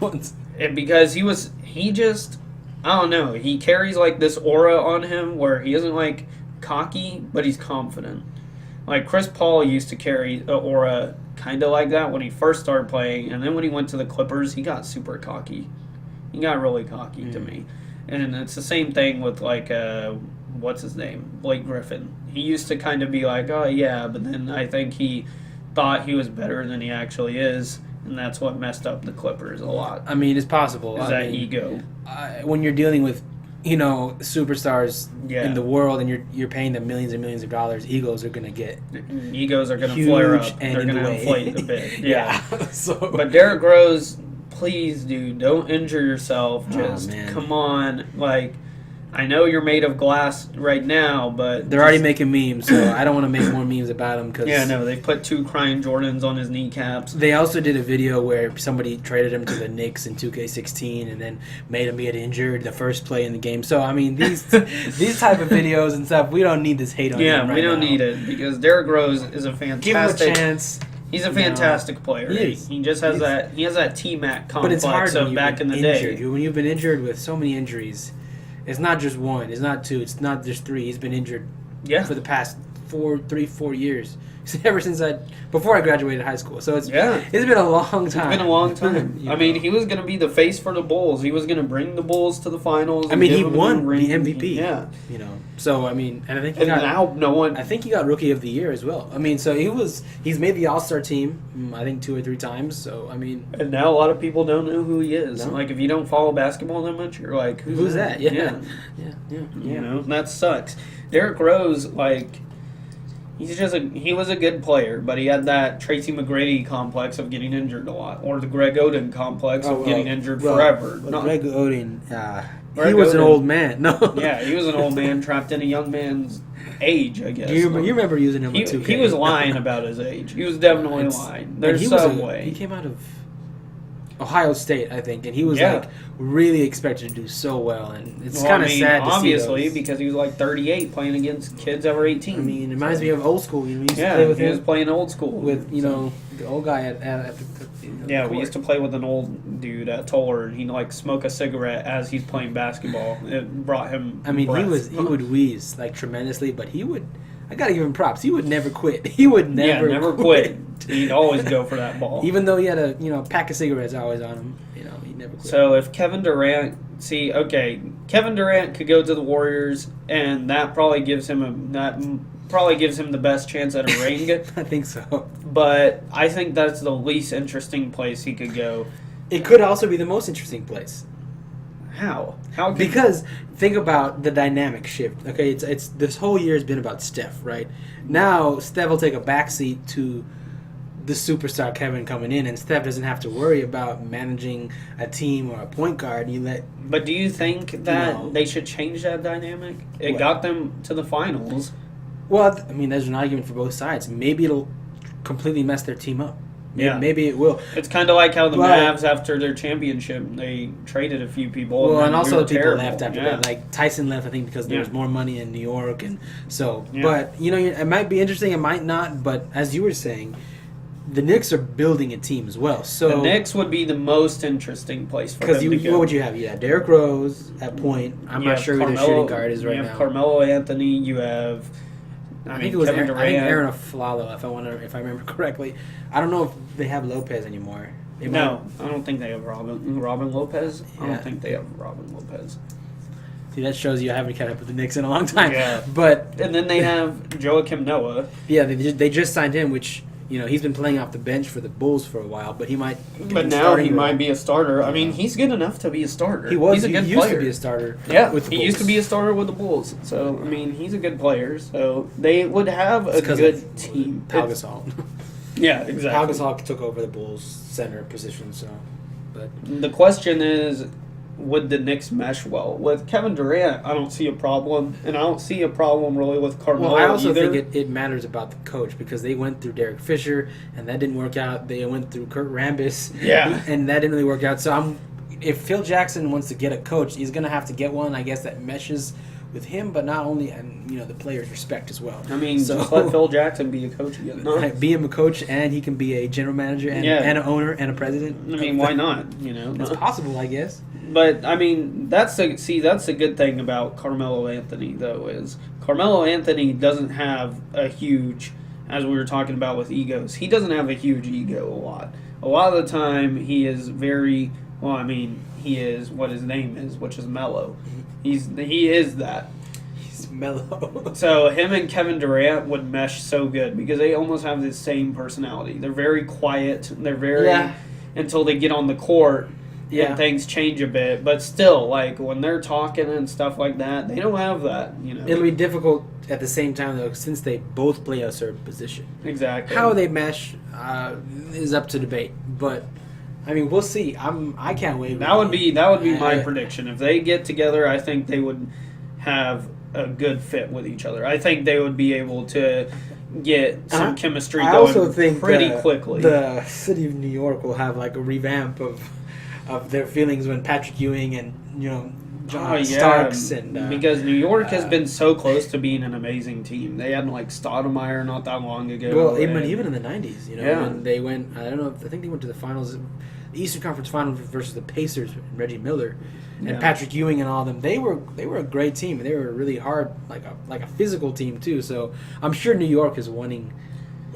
ones. And because he just, I don't know, he carries like this aura on him where he isn't like cocky, but he's confident. Like Chris Paul used to carry an aura kind of like that when he first started playing, and then when he went to the Clippers, he got super cocky. He got really cocky to me. And it's the same thing with like, what's his name? Blake Griffin. He used to kind of be like, oh yeah, but then I think he thought he was better than he actually is, and that's what messed up the Clippers a lot. I mean, it's possible. Is that ego. When you're dealing with, superstars in the world, and you're paying them millions and millions of dollars, egos are going to flare up. And they're going to inflate a bit. Yeah. So, but Derrick Rose, please, dude, don't injure yourself. Just come on. Like, I know you're made of glass right now, but they're already making memes, so I don't want to make more memes about him. They put 2 crying Jordans on his kneecaps. They also did a video where somebody traded him to the Knicks in 2K16 and then made him get injured the first play in the game. So I mean, these type of videos and stuff, we don't need this hate on him right now. Yeah, we don't need it because Derrick Rose is a fantastic. Give him a chance. He's a fantastic player. He just has that. He has that T-Mac complex but it's hard of back in the day. When you've been injured with so many injuries. It's not just 1. It's not 2. It's not just 3. He's been injured for the past 4 years. Ever since before I graduated high school. So it's been a long time. It's been a long time. I mean, he was going to be the face for the Bulls. He was going to bring the Bulls to the finals. I mean, he won the MVP. Yeah. So I mean, and I think I think he got Rookie of the Year as well. I mean, so he's made the All-Star team. I think 2 or 3 times. So I mean, and now a lot of people don't know who he is. No? Like if you don't follow basketball that much, you're like, who's that? Yeah. That sucks. Derrick Rose, like. He was a good player, but he had that Tracy McGrady complex of getting injured a lot, or the Greg Oden complex of getting injured forever. Greg Oden, he was an old man. No, yeah, he was an old man trapped in a young man's age, I guess. You remember using him on 2K? He was lying about his age. He was definitely lying. There's some way. He came out of Ohio State, I think, and he was like really expected to do so well, and it's kind of sad to see obviously, because he was like 38 playing against kids that were 18. I mean, it reminds me of old school. He was playing old school with the old guy at the we used to play with an old dude at Toller, and he'd like smoke a cigarette as he's playing basketball. It brought him. I mean, he would wheeze like tremendously, but he would. I gotta give him props. He would never quit. He would never quit. He'd always go for that ball. Even though he had a pack of cigarettes always on him, he never quit. So if Kevin Durant, Kevin Durant could go to the Warriors, and that probably gives him the best chance at a ring. I think so. But I think that's the least interesting place he could go. It could also be the most interesting place. How? Because think about the dynamic shift. Okay, it's this whole year has been about Steph, right? Now Steph will take a backseat to the superstar Kevin coming in, and Steph doesn't have to worry about managing a team or a point guard. But do you think that they should change that dynamic? It got them to the finals. Well, I mean, there's an argument for both sides. Maybe it'll completely mess their team up. Maybe it will. It's kind of like how the Mavs, after their championship, they traded a few people. Well, and also the people left after that. Like Tyson left, I think, because there was more money in New York, and so. Yeah. But it might be interesting. It might not. But as you were saying, the Knicks are building a team as well. So the Knicks would be the most interesting place for them to go. What would you have? You have Derrick Rose at point. I'm not sure who their shooting guard is right now. You have Carmelo Anthony. You have. I think it was Aaron Aflalo, if I remember correctly. I don't know if they have Lopez anymore. I don't think they have Robin Lopez. I don't think they have Robin Lopez. See, that shows you I haven't kept up with the Knicks in a long time. Yeah. And then they have Joakim Noah. Yeah, they just signed him, which he's been playing off the bench for the Bulls for a while, but he might. But now he might be a starter. I mean, he's good enough to be a starter. He's a good player. He used to be a starter. Yeah, he used to be a starter with the Bulls. So I mean, he's a good player. So they would have a good team. Pau Gasol. Yeah, exactly. Pau Gasol took over the Bulls center position. So, but the question is, would the Knicks mesh well with Kevin Durant? I don't see a problem, and I don't see a problem really with Carmelo. Well, I also think it matters about the coach because they went through Derek Fisher, and that didn't work out. They went through Kurt Rambis, and that didn't really work out. So if Phil Jackson wants to get a coach, he's going to have to get one, I guess, that meshes with him, but not only, and the players respect as well. I mean, just let Phil Jackson be a coach again. No. Be him a coach, and he can be a general manager and an owner and a president. I mean, why not? It's possible, I guess. But I mean, that's the good thing about Carmelo Anthony, though, is Carmelo Anthony doesn't have a huge, as we were talking about with egos, he doesn't have a huge ego a lot. A lot of the time, he is very, well, I mean, he is what his name is, which is Melo. He is that. He's mellow. So him and Kevin Durant would mesh so good because they almost have the same personality. They're very quiet. They're very until they get on the court. And things change a bit, but still, like when they're talking and stuff like that, they don't have that. It'll be difficult at the same time though, since they both play a certain position. Exactly. How they mesh is up to debate, but I mean, we'll see. I can't wait. That would be my prediction. If they get together, I think they would have a good fit with each other. I think they would be able to get some chemistry going also think pretty quickly. The city of New York will have like a revamp of their feelings when Patrick Ewing and John Starks and because New York has been so close to being an amazing team. They had like Stoudemire not that long ago. Well, even in the '90s, when they went. I don't know. I think they went to the finals, the Eastern Conference Finals versus the Pacers and Reggie Miller and Patrick Ewing and all of them. They were a great team. They were really hard, like a physical team too. So I'm sure New York is wanting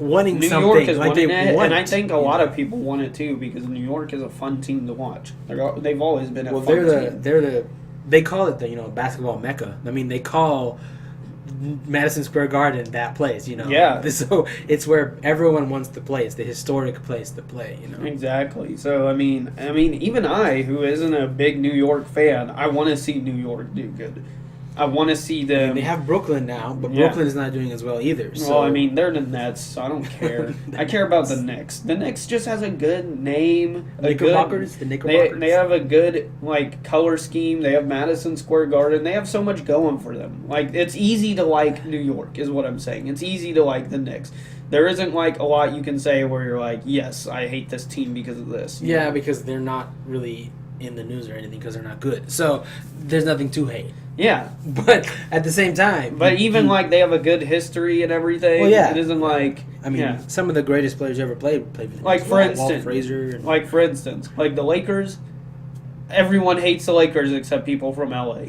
New something. York is like wanting they it, want, and I think a lot of people want it too because New York is a fun team to watch. They've always been a fun team. They call it the basketball mecca. I mean, they call Madison Square Garden that place. Yeah. So it's where everyone wants to play. It's the historic place to play. Exactly. So I mean, even I, who isn't a big New York fan, I want to see New York do good. I want to see them. They have Brooklyn now, but Brooklyn is not doing as well either. So. Well, I mean, they're the Nets, so I don't care. I care about the Knicks. The Knicks just has a good name. The Knickerbockers. They have a good color scheme. They have Madison Square Garden. They have so much going for them. Like it's easy to like New York, is what I'm saying. It's easy to like the Knicks. There isn't a lot you can say where you're like, yes, I hate this team because of this. Yeah, because they're not really in the news or anything because they're not good. So there's nothing to hate. Yeah, but at the same time, even they have a good history and everything. Well, yeah, it isn't some of the greatest players ever played for the Walt Frazier. For instance, the Lakers. Everyone hates the Lakers except people from LA,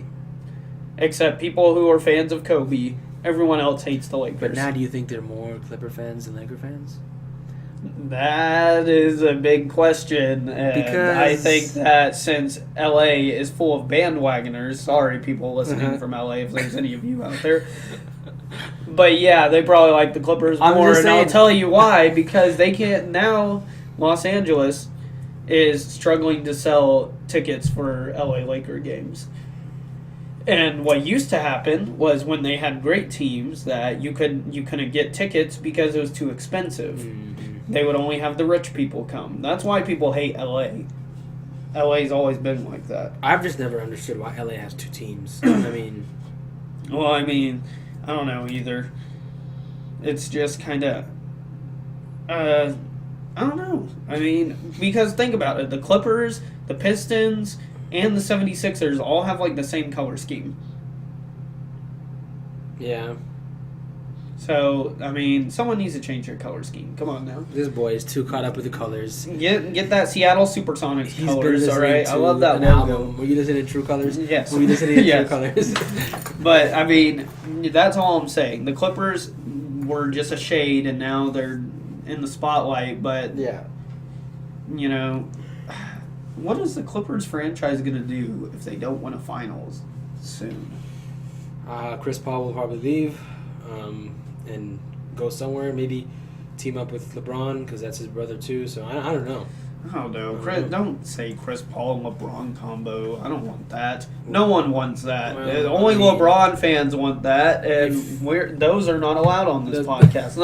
except people who are fans of Kobe. Everyone else hates the Lakers. But now, do you think there are more Clipper fans than Laker fans? That is a big question, and because I think that since LA is full of bandwagoners, sorry people listening from LA if there's any of you out there, but yeah, they probably like the Clippers more, and I'll tell you why, because they can't now. Los Angeles is struggling to sell tickets for LA Laker games. And what used to happen was when they had great teams that you couldn't get tickets because it was too expensive. Mm-hmm. They would only have the rich people come. That's why people hate LA. LA's always been like that. I've just never understood why LA has two teams. I don't know either. It's just kind of I don't know. Because think about it. The Clippers, the Pistons, and the 76ers all have the same color scheme. Yeah. So, someone needs to change their color scheme. Come on now. This boy is too caught up with the colors. Get that Seattle Supersonics colors, all right? I love that logo. Album. Were you listening to True Colors? Yes. Were you listening to True Colors? But, that's all I'm saying. The Clippers were just a shade, and now they're in the spotlight, but... Yeah. What is the Clippers franchise going to do if they don't win a finals soon? Chris Paul will probably leave and go somewhere. Maybe team up with LeBron because that's his brother too. So I don't know. I don't know. Don't say Chris Paul and LeBron combo. I don't want that. No one wants that. Well, only LeBron fans want that, and those are not allowed on this podcast.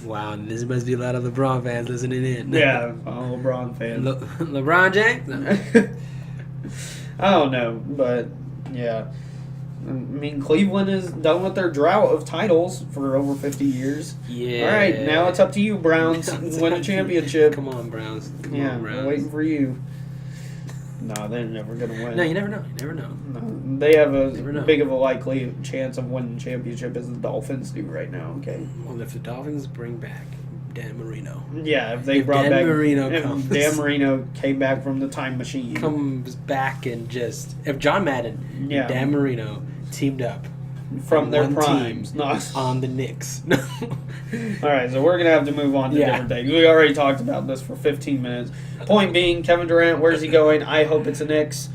Wow, this must be a lot of LeBron fans listening in. Yeah, LeBron fans. LeBron James? No. I don't know, but yeah. Cleveland is done with their drought of titles for over 50 years. Yeah. All right, now it's up to you, Browns. Win a championship. Come on, Browns. Come on, Browns. I'm waiting for you. No, they're never going to win. No, you never know. You never know. No, they have a Never know. big of a likely chance of winning the championship as the Dolphins do right now. Okay. Well, if the Dolphins bring back Dan Marino, Yeah, if they If brought Dan back Marino if comes- Dan Marino came back from the time machine. comes back and just if John Madden Yeah. and Dan Marino teamed up from on their one primes. team Not. on the Knicks. All right, so we're gonna have to move on to Yeah. different things. We already talked about this for 15 minutes. Point being, Kevin Durant, where's he going? I hope it's the Knicks.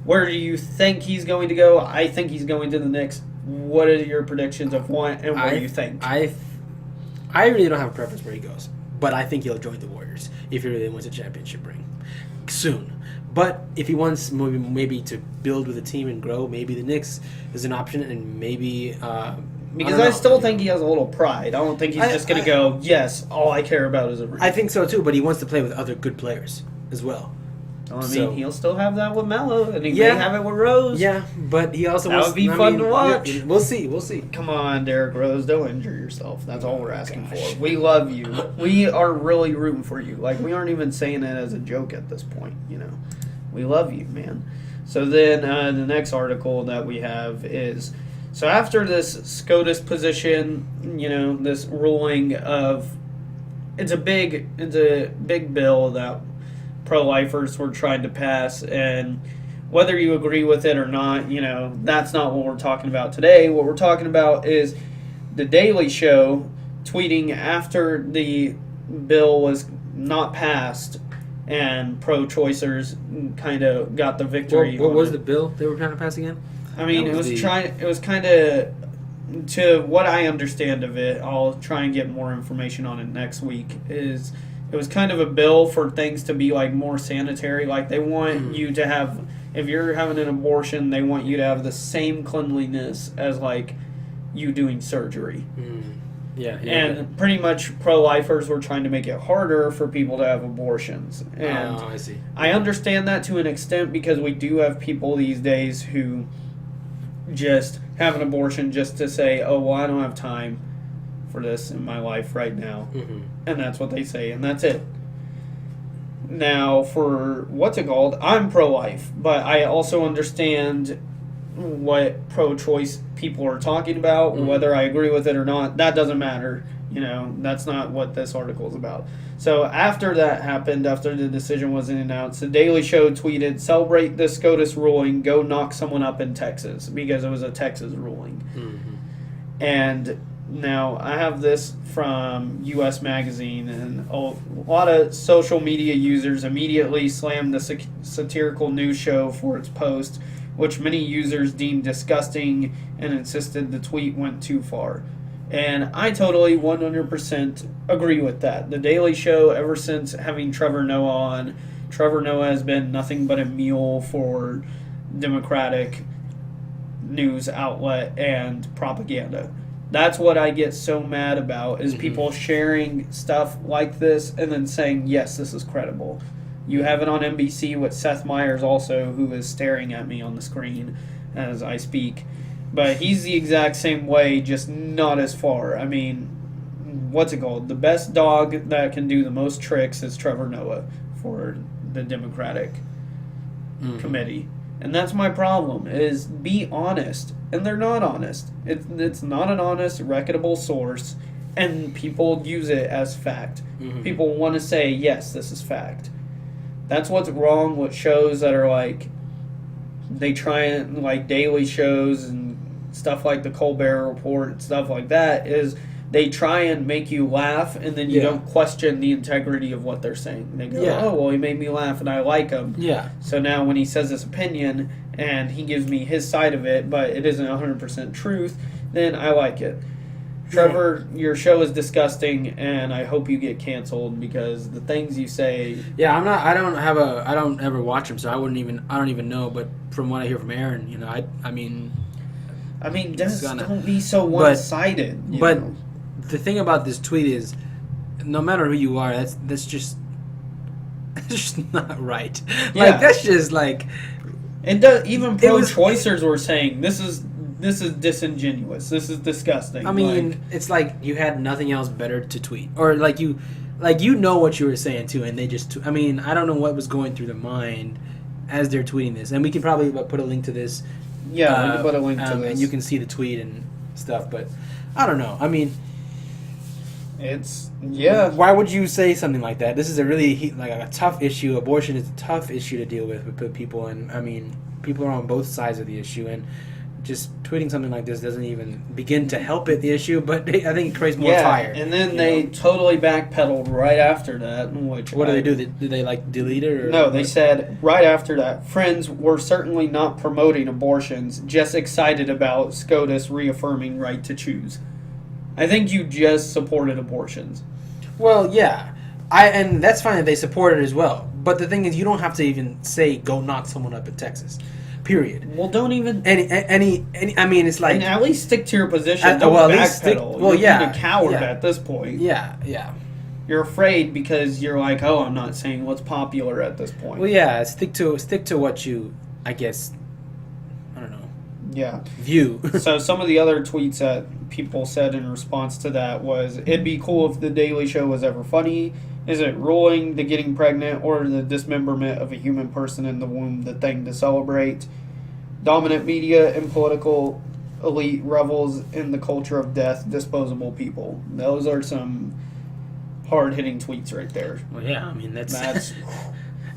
Where do you think he's going to go? I think he's going to the Knicks. What are your predictions of one, and what do you think? I really don't have a preference where he goes, but I think he'll join the Warriors if he really wins a championship ring soon. But if he wants maybe to build with a team and grow, maybe the Knicks is an option, and maybe Because don't I know. still think he has a little pride. I don't think he's just going to go, yes, all I care about is a ring. I think so too. But he wants to play with other good players as well. I mean, so- he'll still have that with Melo, and he Yeah. may have it with Rose. Yeah, but he also That wants, would be fun to watch. yeah, we'll see. We'll see. Come on, Derrick Rose, don't injure yourself. That's all we're asking gosh. for. We love you. We are really rooting for you. Like, we aren't even saying it as a joke at this point, you know. We love you, man. So then the next article that we have is, so after this SCOTUS position, you know, this ruling of, it's a big bill that pro-lifers were trying to pass, and whether you agree with it or not, you know, that's not what we're talking about today. What we're talking about is The Daily Show tweeting after the bill was not passed and pro-choicers kind of got the victory. What on was it. the bill they were trying to pass again? I mean, That it was was the- it was kind of, to what I understand of it, I'll try and get more information on it next week, is it was kind of a bill for things to be like more sanitary. Like, they want you to have, if you're having an abortion, they want you to have the same cleanliness as like you doing surgery. Yeah, And pretty much pro-lifers were trying to make it harder for people to have abortions. And I see. I understand that to an extent, because we do have people these days who just have an abortion just to say, oh, well, I don't have time for this in my life right now. And that's what they say, and that's it. Now, for what's it called, I'm pro-life, but I also understand what pro-choice people are talking about. Whether I agree with it or not, that doesn't matter. You know, that's not what this article is about. So after that happened, after the decision wasn't announced, the Daily Show tweeted, "Celebrate the SCOTUS ruling, go knock someone up in Texas," because it was a Texas ruling. And now I have this from U.S. Magazine, and a lot of social media users immediately slammed the satirical news show for its post, which many users deemed disgusting and insisted the tweet went too far. And I totally 100% agree with that. The Daily Show, ever since having Trevor Noah on, Trevor Noah has been nothing but a mule for Democratic news outlet and propaganda. That's what I get so mad about, is people sharing stuff like this and then saying, yes, this is credible. You have it on NBC with Seth Meyers also, who is staring at me on the screen as I speak. But he's the exact same way, just not as far. I mean, what's it called? The best dog that can do the most tricks is Trevor Noah for the Democratic committee. And that's my problem, is be honest. And they're not honest. It's not an honest, reputable source, and people use it as fact. People want to say, yes, this is fact. That's what's wrong with shows that are like, they try and, like, daily shows and stuff like the Colbert Report and stuff like that, is they try and make you laugh, and then you don't question the integrity of what they're saying. They go, oh, well, he made me laugh and I like him. Yeah. So now when he says his opinion and he gives me his side of it, but it isn't 100% truth, then I like it. Trevor, your show is disgusting, and I hope you get canceled, because the things you say. Yeah, I'm not. I don't ever watch them, so I don't even know. But from what I hear from Aaron, you know, I mean, just don't be so one-sided. But know? The thing about this tweet is, no matter who you are, that's just not right. Yeah. Like, that's just like. It does. Even It was- pro-choicers were saying this is disingenuous. This is disgusting. I mean, it's like you had nothing else better to tweet, or like you know what you were saying too, and they just. I mean, I don't know what was going through the mind as they're tweeting this, and we can probably put a link to this. Yeah, we can put a link to this, and you can see the tweet and stuff. But I don't know. I mean, Why would you say something like that? This is a really like a tough issue. Abortion is a tough issue to deal with people, and I mean, people are on both sides of the issue, and just tweeting something like this doesn't even begin to help the issue, but I think it creates more fire. And then they totally backpedaled right after that. What do they do? Did they like delete it? Or no, they said right after that, friends, we're certainly not promoting abortions, just excited about SCOTUS reaffirming right to choose. I think you just supported abortions. Well, yeah. And that's fine if they support it as well. But the thing is, you don't have to even say, go knock someone up in Texas. Period. Well, don't even any. I mean, it's like, and at least stick to your position. Don't backpedal. You're being a coward at this point. Yeah. You're afraid because you're like, oh, I'm not saying what's popular at this point. Well, yeah. Stick to what you, I guess. I don't know. Yeah. View. So some of the other tweets that people said in response to that was, it'd be cool if the Daily Show was ever funny. Is it ruling the getting pregnant or the dismemberment of a human person in the womb the thing to celebrate? Dominant media and political elite revels in the culture of death, disposable people. Those are some hard-hitting tweets right there. Well, yeah, I mean, that's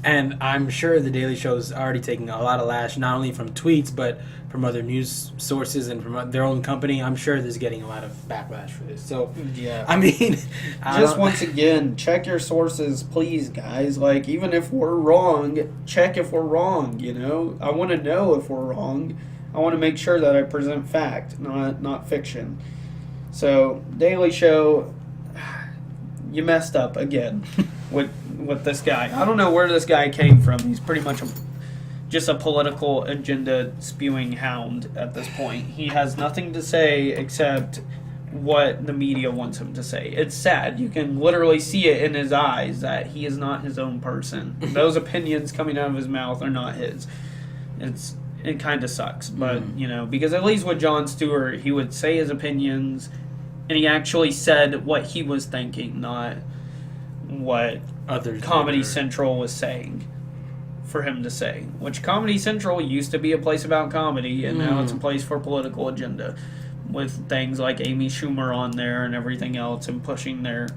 and I'm sure the Daily Show's already taking a lot of lash, not only from tweets, but from other news sources and from their own company. I'm sure there's getting a lot of backlash for this. So, yeah. I mean... Just once again, check your sources, please, guys. Like, even if we're wrong, check if we're wrong, you know? I want to know if we're wrong. I want to make sure that I present fact, not fiction. So, Daily Show, you messed up again with this guy. I don't know where this guy came from. He's pretty much just a political agenda spewing hound at this point. He has nothing to say except what the media wants him to say. It's sad. You can literally see it in his eyes that he is not his own person. Those opinions coming out of his mouth are not his. It kind of sucks, but you know, because at least with Jon Stewart, he would say his opinions, and he actually said what he was thinking, not what others Comedy Central was saying for him to say. Which Comedy Central used to be a place about comedy, and now it's a place for political agenda, with things like Amy Schumer on there and everything else, and pushing their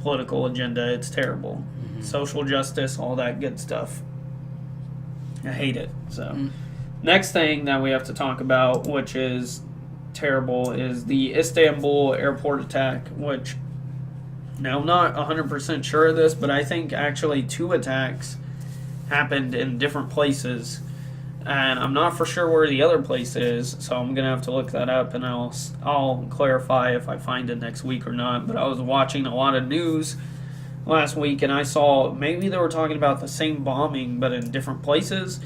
political agenda. It's terrible. Social justice, all that good stuff. I hate it. So, next thing that we have to talk about, which is terrible, is the Istanbul airport attack, which, now I'm not 100% sure of this, but I think actually 2 attacks happened in different places, and I'm not for sure where the other place is, so I'm gonna have to look that up, and I'll clarify if I find it next week or not. But I was watching a lot of news last week, and I saw maybe they were talking about the same bombing but in different places.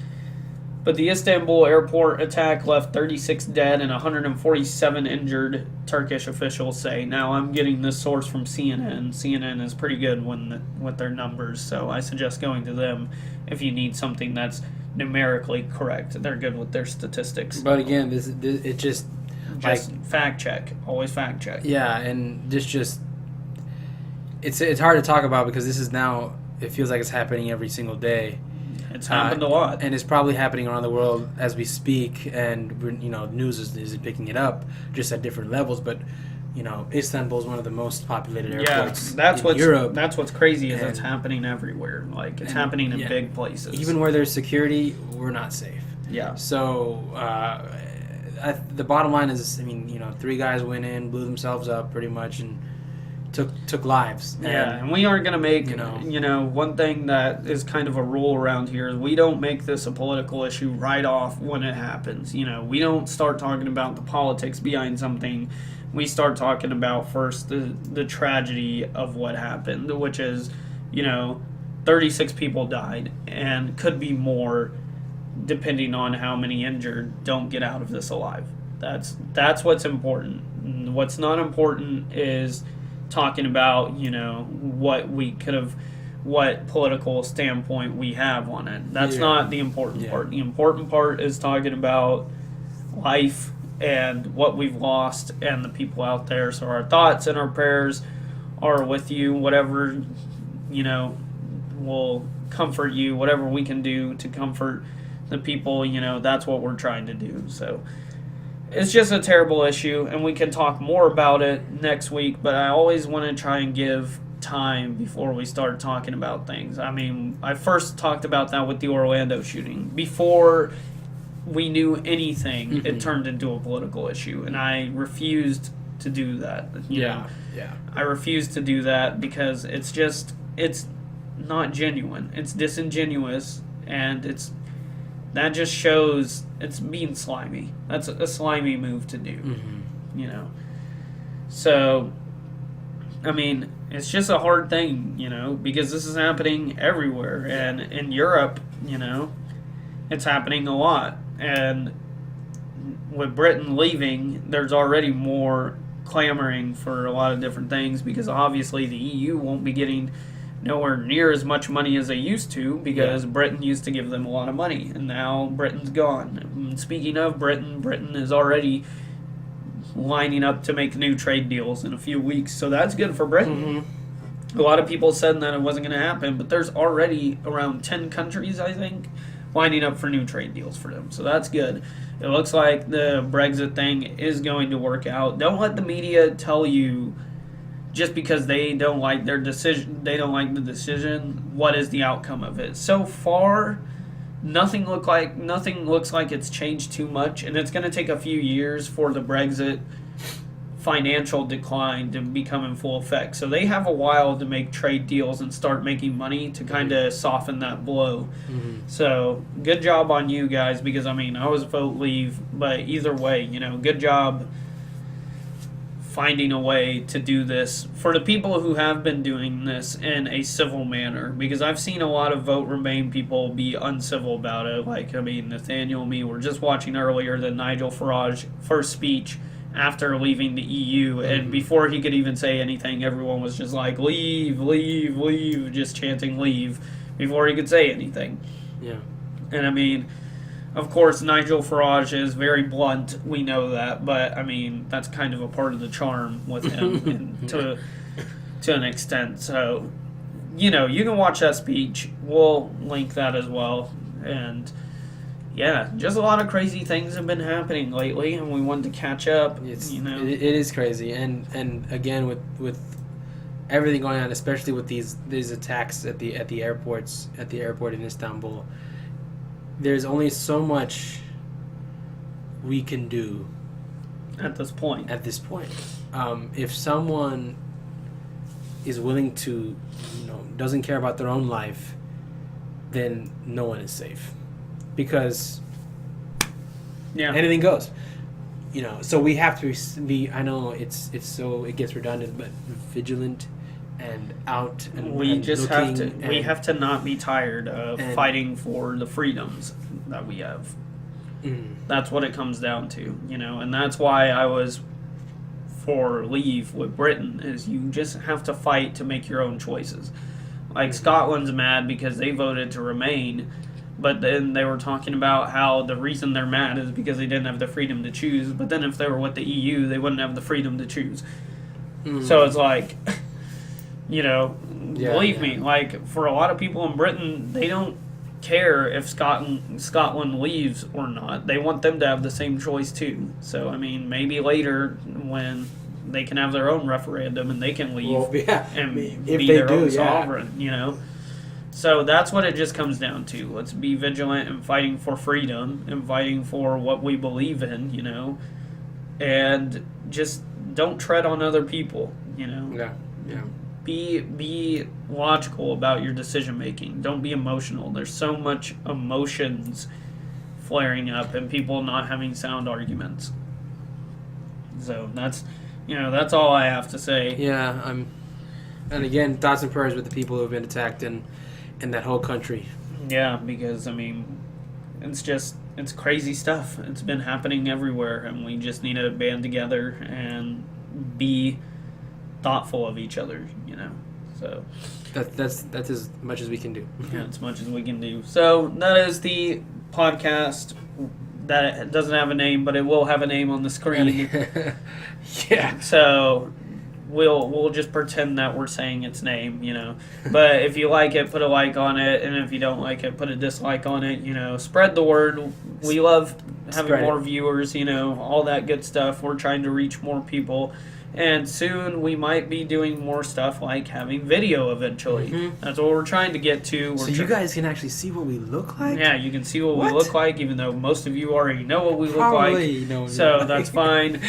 But the Istanbul airport attack left 36 dead and 147 injured, Turkish officials say. Now, I'm getting this source from CNN. CNN is pretty good with their numbers, so I suggest going to them if you need something that's numerically correct. They're good with their statistics. But again, it just like, fact check. Always fact check. Yeah, and it's hard to talk about because this is now, it feels like it's happening every single day. It's happened a lot. And it's probably happening around the world as we speak, and news is picking it up just at different levels. But Istanbul is one of the most populated airports in Europe. That's what's crazy is it's happening everywhere. Like, it's happening in big places. Even where there's security, we're not safe. Yeah. So the bottom line is, 3 guys went in, blew themselves up pretty much, and took lives. And we aren't going to make, one thing that is kind of a rule around here is we don't make this a political issue right off when it happens. We don't start talking about the politics behind something. We start talking about first the tragedy of what happened, which is, 36 people died and could be more depending on how many injured don't get out of this alive. That's what's important. What's not important is talking about, what political standpoint we have on it. That's not the important part. The important part is talking about life and what we've lost and the people out there. So our thoughts and our prayers are with you, whatever, will comfort you. Whatever we can do to comfort the people, that's what we're trying to do. So it's just a terrible issue, and we can talk more about it next week, but I always want to try and give time before we start talking about things. I mean, I first talked about that with the Orlando shooting. Before we knew anything, it turned into a political issue, and I refused to do that. You know? I refuse to do that because it's not genuine. It's disingenuous, and that just shows it's being slimy. That's a slimy move to do, So, I mean, it's just a hard thing, because this is happening everywhere. And in Europe, it's happening a lot. And with Britain leaving, there's already more clamoring for a lot of different things because obviously the EU won't be getting nowhere near as much money as they used to because Britain used to give them a lot of money, and now Britain's gone. And speaking of Britain is already lining up to make new trade deals in a few weeks, so that's good for Britain. A lot of people said that it wasn't going to happen, but there's already around 10 countries, I think, lining up for new trade deals for them, so that's good. It looks like the Brexit thing is going to work out. Don't let the media tell you just because they don't like their decision, what is the outcome of it. So far, nothing looks like it's changed too much, and it's going to take a few years for the Brexit financial decline to become in full effect. So they have a while to make trade deals and start making money to kind of soften that blow. So good job on you guys, because I was vote leave, but either way, good job finding a way to do this for the people who have been doing this in a civil manner, because I've seen a lot of vote remain people be uncivil about it. Nathaniel and me were just watching earlier the Nigel Farage first speech after leaving the EU, and before he could even say anything, everyone was just like, leave, leave, leave, just chanting leave before he could say anything. And of course, Nigel Farage is very blunt. We know that, but that's kind of a part of the charm with him, to an extent. So, you can watch that speech. We'll link that as well. And yeah, just a lot of crazy things have been happening lately, and we wanted to catch up. It is crazy, and again with everything going on, especially with these attacks at the airport in Istanbul. There's only so much we can do at this point. If someone is willing to, doesn't care about their own life, then no one is safe, because anything goes. So we have to be. I know it gets redundant, but vigilant and out, and we we have to not be tired of fighting for the freedoms that we have. That's what it comes down to, and that's why I was for leave with Britain, is you just have to fight to make your own choices. Scotland's mad because they voted to remain, but then they were talking about how the reason they're mad is because they didn't have the freedom to choose, but then if they were with the EU, they wouldn't have the freedom to choose. So it's like, believe me, for a lot of people in Britain, they don't care if Scotland leaves or not. They want them to have the same choice too. So maybe later when they can have their own referendum and they can leave and be their own sovereign, So that's what it just comes down to. Let's be vigilant in fighting for freedom and fighting for what we believe in, and just don't tread on other people, Be logical about your decision making. Don't be emotional. There's so much emotions flaring up and people not having sound arguments. So that's all I have to say. And again, thoughts and prayers with the people who have been attacked in that whole country. Yeah, because it's crazy stuff. It's been happening everywhere, and we just need to band together and be thoughtful of each other, So that's as much as we can do. As much as we can do. So that is the podcast. That doesn't have a name, but it will have a name on the screen. Yeah. So we'll just pretend that we're saying its name, But if you like it, put a like on it, and if you don't like it, put a dislike on it. Spread the word. We love having more viewers. All that good stuff. We're trying to reach more people. And soon we might be doing more stuff like having video eventually. Mm-hmm. That's what we're trying to get to. So you guys can actually see what we look like? Yeah, you can see what we look like, even though most of you already know what we look like. So that's fine.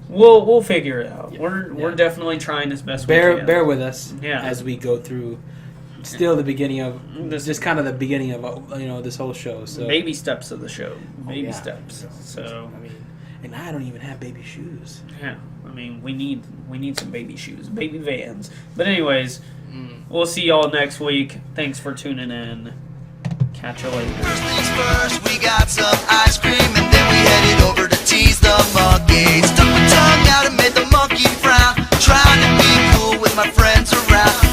We'll figure it out. Yeah. We're definitely trying as best we can. Bear with us as we go through. Still the beginning of this whole show. So baby steps of the show. Baby steps. So I mean, and I don't even have baby shoes. Yeah. I mean, we need some baby shoes, baby Vans. But anyways, we'll see y'all next week. Thanks for tuning in. Catch you later. First things first, we got some ice cream, and then we headed over to tease the monkey. Stuck my tongue out and made the monkey frown, trying to be cool with my friends around.